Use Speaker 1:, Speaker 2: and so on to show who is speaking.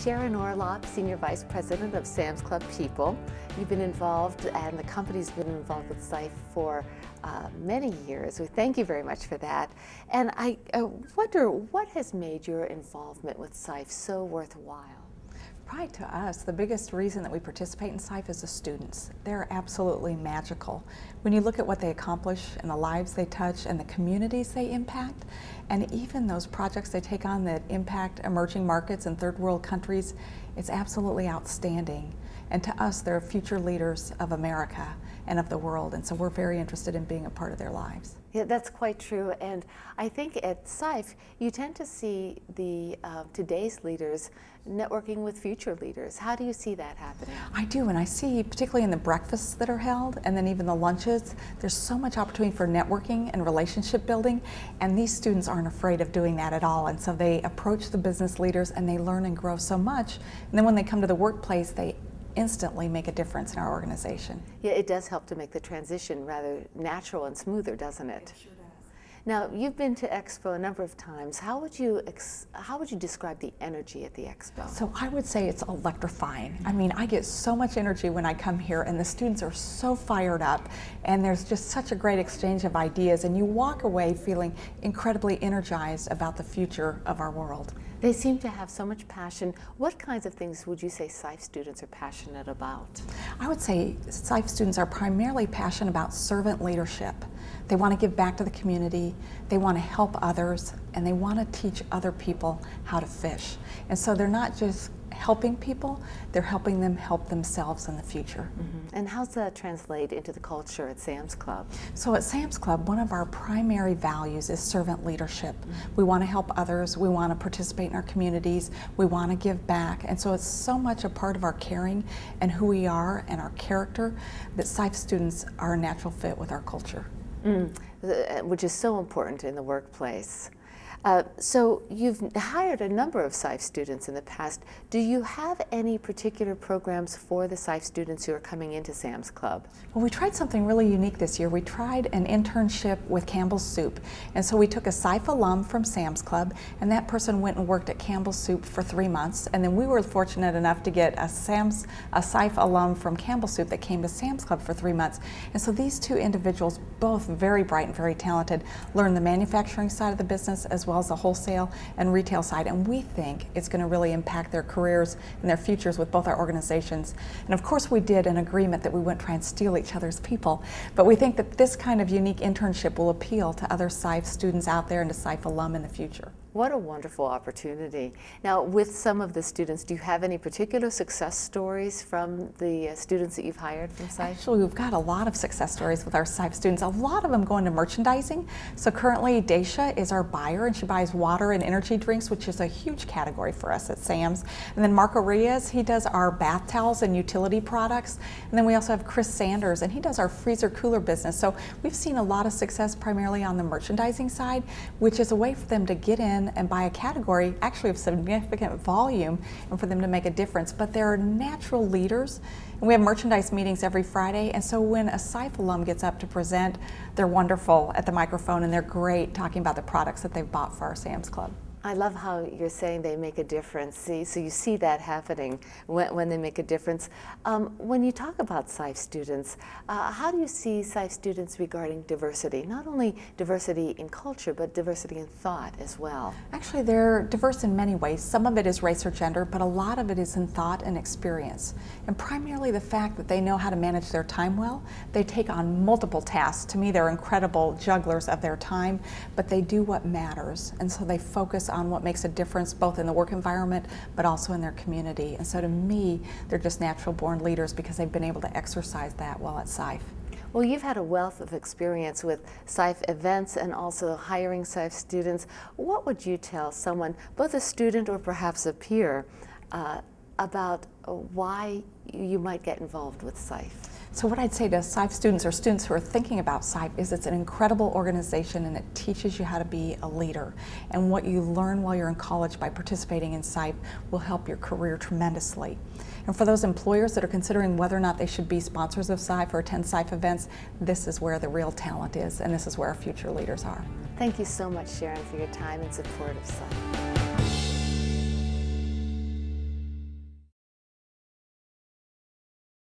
Speaker 1: Sharon Orlopp, Senior Vice President of Sam's Club People. You've been involved, and the company's been involved with SIFE for many years. We thank you very much for that. And I wonder, what has made your involvement with SIFE so worthwhile?
Speaker 2: Probably to us, the biggest reason that we participate in SIFE is the students. They're absolutely magical. When you look at what they accomplish and the lives they touch and the communities they impact, and even those projects they take on that impact emerging markets and third world countries, it's absolutely outstanding. And to us, they're future leaders of America and of the world, and so we're very interested in being a part of their lives.
Speaker 1: Yeah, that's quite true, and I think at SIFE you tend to see the today's leaders networking with future leaders. How do you see that happening?
Speaker 2: I do, and I see, particularly in the breakfasts that are held and then even the lunches, there's so much opportunity for networking and relationship building, and these students aren't afraid of doing that at all, and so they approach the business leaders and they learn and grow so much, and then when they come to the workplace, they instantly make a difference in our organization.
Speaker 1: Yeah, it does help to make the transition rather natural and smoother, doesn't it?
Speaker 2: It sure does.
Speaker 1: Now, you've been to Expo a number of times. How would you describe the energy at the Expo?
Speaker 2: So I would say it's electrifying. I mean, I get so much energy when I come here, and the students are so fired up, and there's just such a great exchange of ideas, and you walk away feeling incredibly energized about the future of our world.
Speaker 1: They seem to have so much passion. What kinds of things would you say SIFE students are passionate about?
Speaker 2: I would say SIFE students are primarily passionate about servant leadership. They want to give back to the community, they want to help others, and they want to teach other people how to fish. And so they're not just helping people, they're helping them help themselves in the future.
Speaker 1: Mm-hmm. And how's that translate into the culture at Sam's Club?
Speaker 2: So at Sam's Club, one of our primary values is servant leadership. Mm-hmm. We want to help others, we want to participate in our communities, we want to give back, and so it's so much a part of our caring and who we are and our character that SIFE students are a natural fit with our culture.
Speaker 1: Which is so important in the workplace. So you've hired a number of SIFE students in the past. Do you have any particular programs for the SIFE students who are coming into Sam's Club?
Speaker 2: Well, we tried something really unique this year. We tried an internship with Campbell's Soup. And so we took a SIFE alum from Sam's Club, and that person went and worked at Campbell's Soup for 3 months. And then we were fortunate enough to get a SIFE alum from Campbell's Soup that came to Sam's Club for 3 months. And so these two individuals, both very bright and very talented, learned the manufacturing side of the business as well as the wholesale and retail side, and we think it's going to really impact their careers and their futures with both our organizations. And of course we did an agreement that we wouldn't try and steal each other's people, but we think that this kind of unique internship will appeal to other SIFE students out there and to SIFE alum in the future.
Speaker 1: What a wonderful opportunity. Now, with some of the students, do you have any particular success stories from the students that you've hired from SIFE?
Speaker 2: Actually, we've got a lot of success stories with our SIFE students. A lot of them go into merchandising. So currently, Daisha is our buyer, and she buys water and energy drinks, which is a huge category for us at Sam's. And then Marco Reyes, he does our bath towels and utility products. And then we also have Chris Sanders, and he does our freezer cooler business. So we've seen a lot of success primarily on the merchandising side, which is a way for them to get in and buy a category actually of significant volume and for them to make a difference. But they're natural leaders, and we have merchandise meetings every Friday, and so when a SIFE alum gets up to present, they're wonderful at the microphone and they're great talking about the products that they've bought for our Sam's Club.
Speaker 1: I love how you're saying they make a difference. So you see that happening when they make a difference. When you talk about SIFE students, how do you see SIFE students regarding diversity? Not only diversity in culture, but diversity in thought as well.
Speaker 2: Actually, they're diverse in many ways. Some of it is race or gender, but a lot of it is in thought and experience. And primarily the fact that they know how to manage their time well. They take on multiple tasks. To me, they're incredible jugglers of their time, but they do what matters. And so they focus on what makes a difference both in the work environment but also in their community. And so to me, they're just natural born leaders because they've been able to exercise that while at SIFE.
Speaker 1: Well, you've had a wealth of experience with SIFE events and also hiring SIFE students. What would you tell someone, both a student or perhaps a peer, about why you might get involved with SIFE?
Speaker 2: So what I'd say to SIFE students or students who are thinking about SIFE is it's an incredible organization, and it teaches you how to be a leader. And what you learn while you're in college by participating in SIFE will help your career tremendously. And for those employers that are considering whether or not they should be sponsors of SIFE or attend SIFE events, this is where the real talent is, and this is where our future leaders are.
Speaker 1: Thank you so much, Sharon, for your time and support of SIFE.